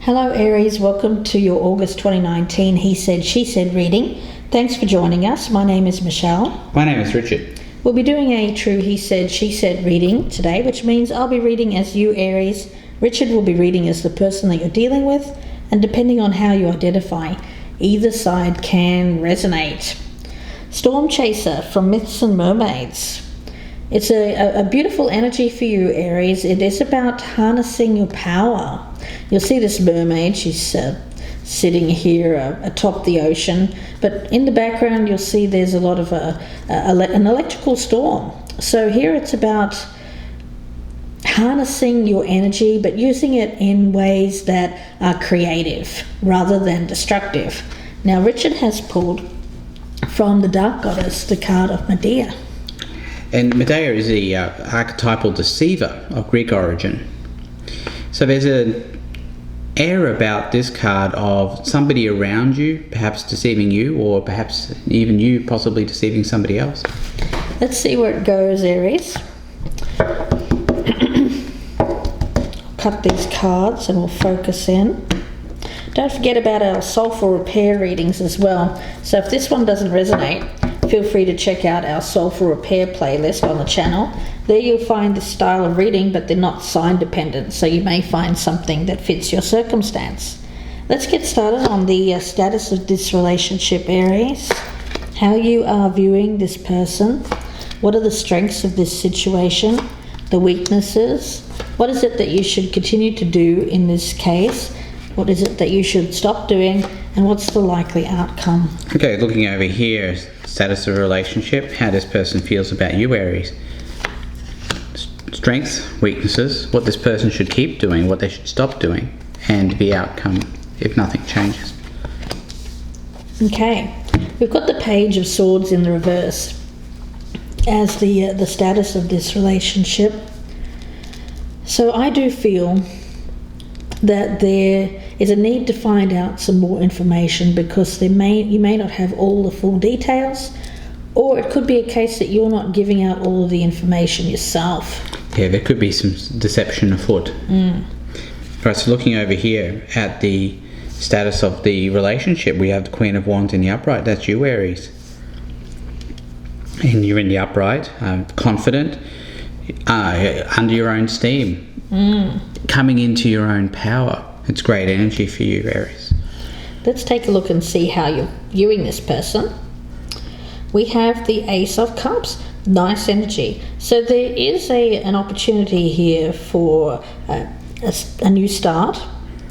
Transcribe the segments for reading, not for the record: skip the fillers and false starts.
Hello Aries, welcome to your August 2019 He Said, She Said reading. Thanks for joining us. My name is Michelle. My name is Richard. We'll be doing a true He Said, She Said reading today, which means I'll be reading as you, Aries. Richard will be reading as the person that you're dealing with, and depending on how you identify, either side can resonate. Storm Chaser from Myths and Mermaids. It's a beautiful energy for you, Aries. It is about harnessing your power. You'll see this mermaid. She's sitting here atop the ocean, but in the background you'll see there's a lot of an electrical storm. So here it's about harnessing your energy, but using it in ways that are creative rather than destructive. Now, Richard has pulled from the Dark Goddess the card of Medea. And Medea is the archetypal deceiver of Greek origin. So there's an air about this card of somebody around you perhaps deceiving you, or perhaps even you possibly deceiving somebody else. Let's see where it goes, Aries. Cut these cards and we'll focus in. Don't forget about our soulful repair readings as well. So if this one doesn't resonate, feel free to check out our soulful repair playlist on the channel. There you'll find this style of reading, but they're not sign dependent, so you may find something that fits your circumstance. Let's get started on the status of this relationship, Aries. How you are viewing this person. What are the strengths of this situation? The weaknesses? What is it that you should continue to do in this case? What is it that you should stop doing? And what's the likely outcome? Okay, looking over here, status of a relationship, how this person feels about you, Aries. Strengths, weaknesses, what this person should keep doing, what they should stop doing, and the outcome if nothing changes. Okay, we've got the Page of Swords in the reverse as the status of this relationship. So I do feel that there is a need to find out some more information, because you may not have all the full details, or it could be a case that you're not giving out all of the information yourself. Yeah, there could be some deception afoot. Right, so looking over here at the status of the relationship, we have the Queen of Wands in the upright. That's you, Aries. And you're in the upright, confident, under your own steam, coming into your own power. It's great energy for you, Aries. Let's take a look and see how you're viewing this person. We have the Ace of Cups. Nice energy. So there is an opportunity here for a new start.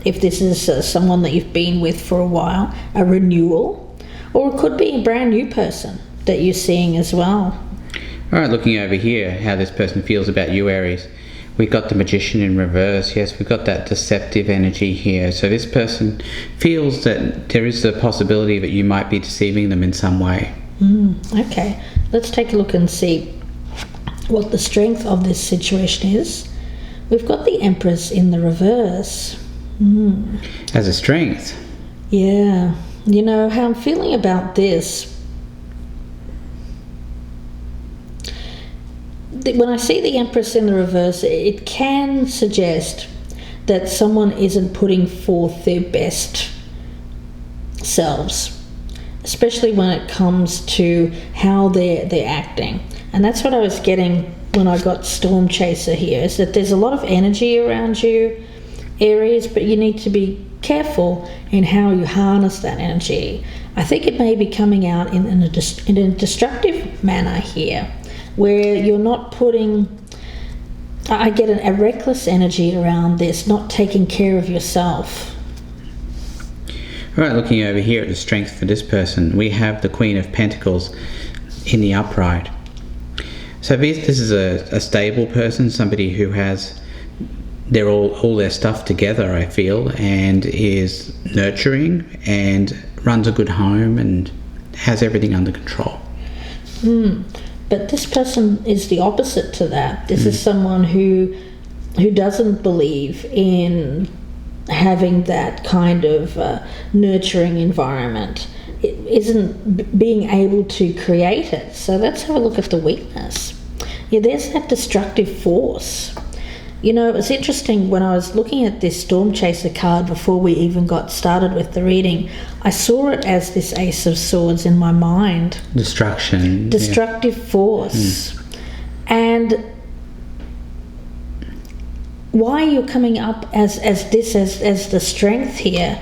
If this is someone that you've been with for a while, a renewal, or it could be a brand new person that you're seeing as well. All right, looking over here, how this person feels about you, Aries. We've got the Magician in reverse. Yes, we've got that deceptive energy here. So this person feels that there is a possibility that you might be deceiving them in some way. Okay, let's take a look and see what the strength of this situation is. We've got the Empress in the reverse. As a strength. Yeah, you know how I'm feeling about this. When I see the Empress in the reverse, it can suggest that someone isn't putting forth their best selves, especially when it comes to how they're acting. And that's what I was getting when I got Storm Chaser here, is that there's a lot of energy around you, Aries, but you need to be careful in how you harness that energy. I think it may be coming out in a destructive manner here, where you're not putting, I get a reckless energy around this, not taking care of yourself. All right, looking over here at the strength for this person, we have the Queen of Pentacles in the upright. So this is a stable person, somebody who has all their stuff together, I feel, and is nurturing and runs a good home and has everything under control. But this person is the opposite to that. This is someone who doesn't believe in having that kind of nurturing environment. It isn't being able to create it. So let's have a look at the weakness. Yeah, there's that destructive force. You know, it's interesting, when I was looking at this Storm Chaser card before we even got started with the reading, I saw it as this Ace of Swords in my mind. Destructive force. And why you're coming up as the Strength here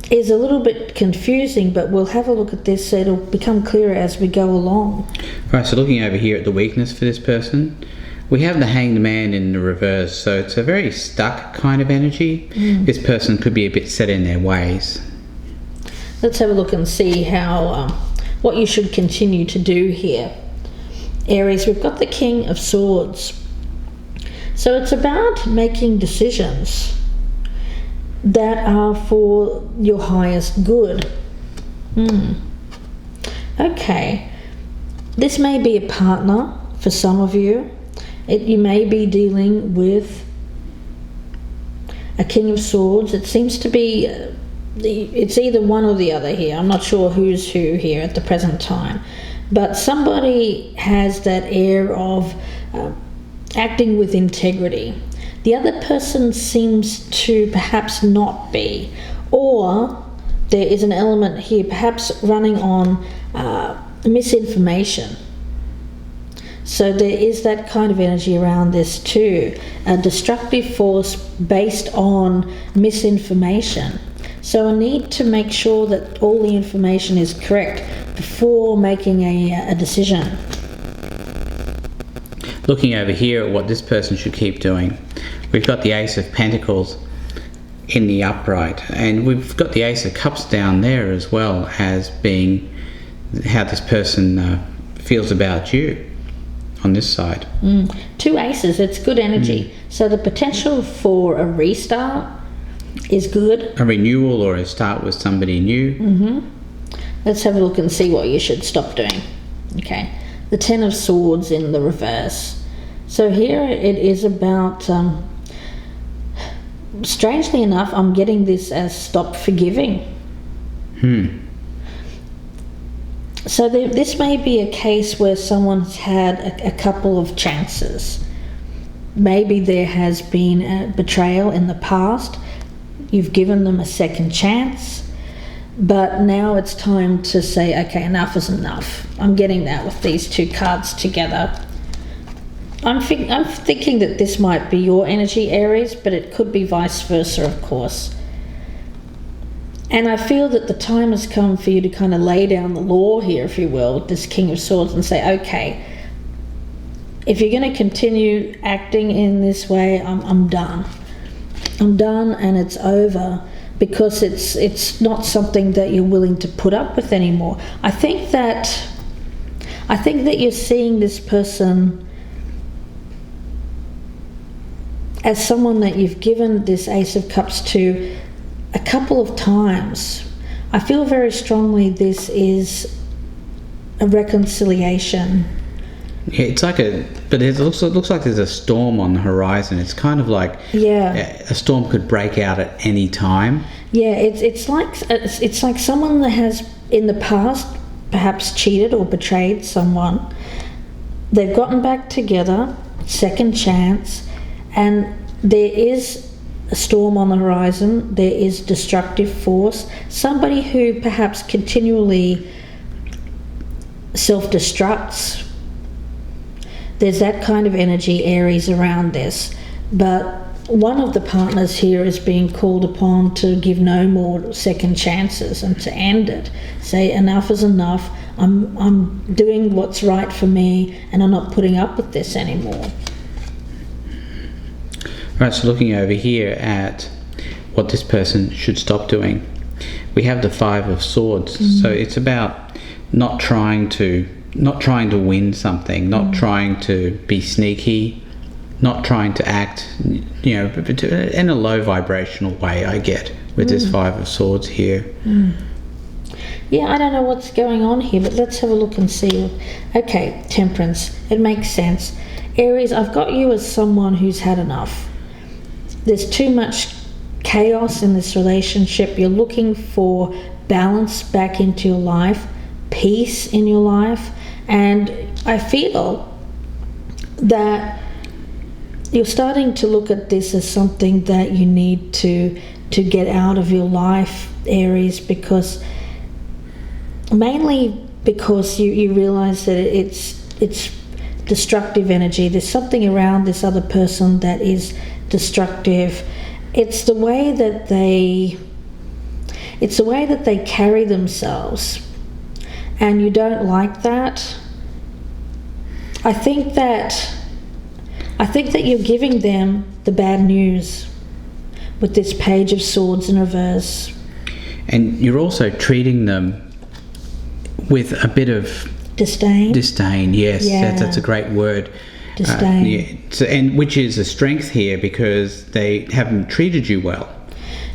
is a little bit confusing, but we'll have a look at this so it'll become clearer as we go along. Right, so looking over here at the weakness for this person, we have the Hanged Man in the reverse, so it's a very stuck kind of energy. This person could be a bit set in their ways. Let's have a look and see how what you should continue to do here. Aries, we've got the King of Swords. So it's about making decisions that are for your highest good. Okay. This may be a partner for some of you. You may be dealing with a King of Swords. It seems to be, it's either one or the other here. I'm not sure who's who here at the present time. But somebody has that air of acting with integrity. The other person seems to perhaps not be, or there is an element here perhaps running on misinformation. So there is that kind of energy around this too, a destructive force based on misinformation. So I need to make sure that all the information is correct before making a decision. Looking over here at what this person should keep doing, we've got the Ace of Pentacles in the upright, and we've got the Ace of Cups down there as well as being how this person feels about you on this side. Two aces, it's good energy. So the potential for a restart is good. A renewal or a start with somebody new. Let's have a look and see what you should stop doing. Okay, the Ten of Swords in the reverse. So here it is about, strangely enough, I'm getting this as stop forgiving. So this may be a case where someone's had a couple of chances. Maybe there has been a betrayal in the past. You've given them a second chance, but now it's time to say, okay, enough is enough. I'm getting that with these two cards together. I'm thinking that this might be your energy, Aries, but it could be vice versa, of course. And I feel that the time has come for you to kind of lay down the law here, if you will, with this King of Swords, and say, okay, if you're going to continue acting in this way, I'm done. I'm done, and it's over, because it's not something that you're willing to put up with anymore. I think that you're seeing this person as someone that you've given this Ace of Cups to a couple of times. I feel very strongly this is a reconciliation. Yeah, it's like but it looks like there's a storm on the horizon. It's kind of like a storm could break out at any time. Yeah, it's like someone that has in the past perhaps cheated or betrayed someone. They've gotten back together, second chance, and there is a storm on the horizon. There is destructive force. Somebody who perhaps continually self-destructs. There's that kind of energy, Aries, around this. But one of the partners here is being called upon to give no more second chances and to end it. Say enough is enough. I'm doing what's right for me, and I'm not putting up with this anymore. Right, so looking over here at what this person should stop doing, we have the Five of Swords. So it's about not trying to win something, not trying to be sneaky, not trying to act, in a low vibrational way. I get with this Five of Swords here. Yeah, I don't know what's going on here, but let's have a look and see. Okay, Temperance, it makes sense. Aries, I've got you as someone who's had enough. There's too much chaos in this relationship. You're looking for balance back into your life, peace in your life, and I feel that you're starting to look at this as something that you need to get out of your life, Aries, because mainly because you realize that it's destructive energy. There's something around this other person that is destructive. It's the way that they carry themselves, and you don't like that. I think that you're giving them the bad news with this Page of Swords in reverse. And you're also treating them with a bit of disdain. Disdain, yes, yeah. That's a great word. Disdain. And which is a strength here because they haven't treated you well.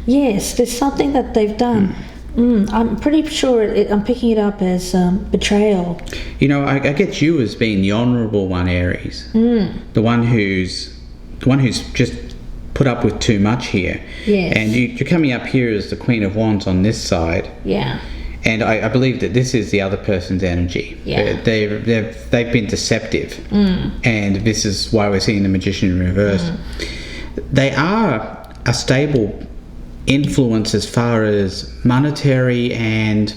Yes, there's something that they've done. I'm pretty sure I'm picking it up as betrayal. You know, I get you as being the honourable one, Aries. The one who's just put up with too much here. Yes. And you're coming up here as the Queen of Wands on this side. Yeah. And I believe that this is the other person's energy. Yeah. They've been deceptive. And this is why we're seeing the Magician in reverse. They are a stable influence as far as monetary and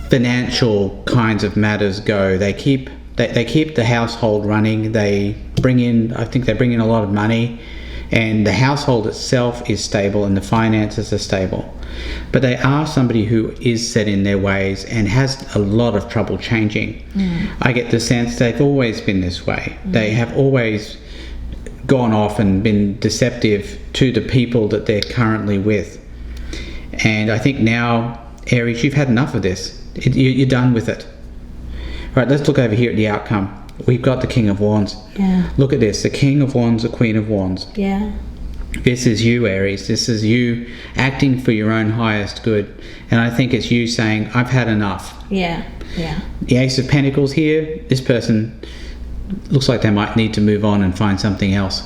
financial kinds of matters go. They keep the household running. I think they bring in a lot of money, and the household itself is stable and the finances are stable. But they are somebody who is set in their ways and has a lot of trouble changing. I get the sense they've always been this way. They have always gone off and been deceptive to the people that they're currently with. And I think now, Aries, you've had enough of this. You're done with it. Right, let's look over here at the outcome. We've got the King of Wands. Yeah. Look at this, the King of Wands, the Queen of Wands. Yeah. This is you, Aries. This is you acting for your own highest good. And I think it's you saying, I've had enough. Yeah. Yeah. The Ace of Pentacles here, this person looks like they might need to move on and find something else.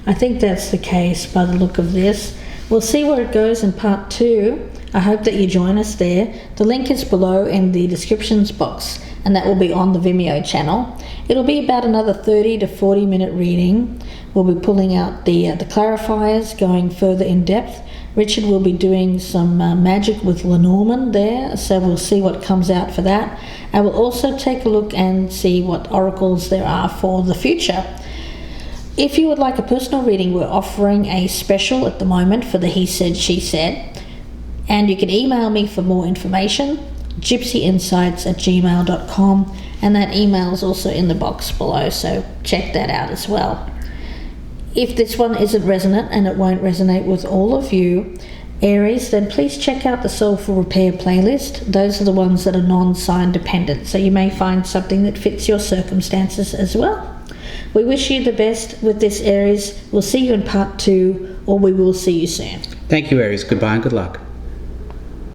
I think that's the case by the look of this. We'll see where it goes in part 2. I hope that you join us there. The link is below in the descriptions box, and that will be on the Vimeo channel. It'll be about another 30 to 40 minute reading. We'll be pulling out the clarifiers, going further in depth. Richard will be doing some magic with Lenormand there, so we'll see what comes out for that. I will also take a look and see what oracles there are for the future. If you would like a personal reading, we're offering a special at the moment for the He Said, She Said. And you can email me for more information, gypsyinsights@gmail.com, and that email is also in the box below, so check that out as well. If this one isn't resonant, and it won't resonate with all of you, Aries, then please check out the Soulful Repair playlist. Those are the ones that are non-sign dependent, so you may find something that fits your circumstances as well. We wish you the best with this, Aries. We'll see you in part 2, or we will see you soon. Thank you, Aries. Goodbye and good luck.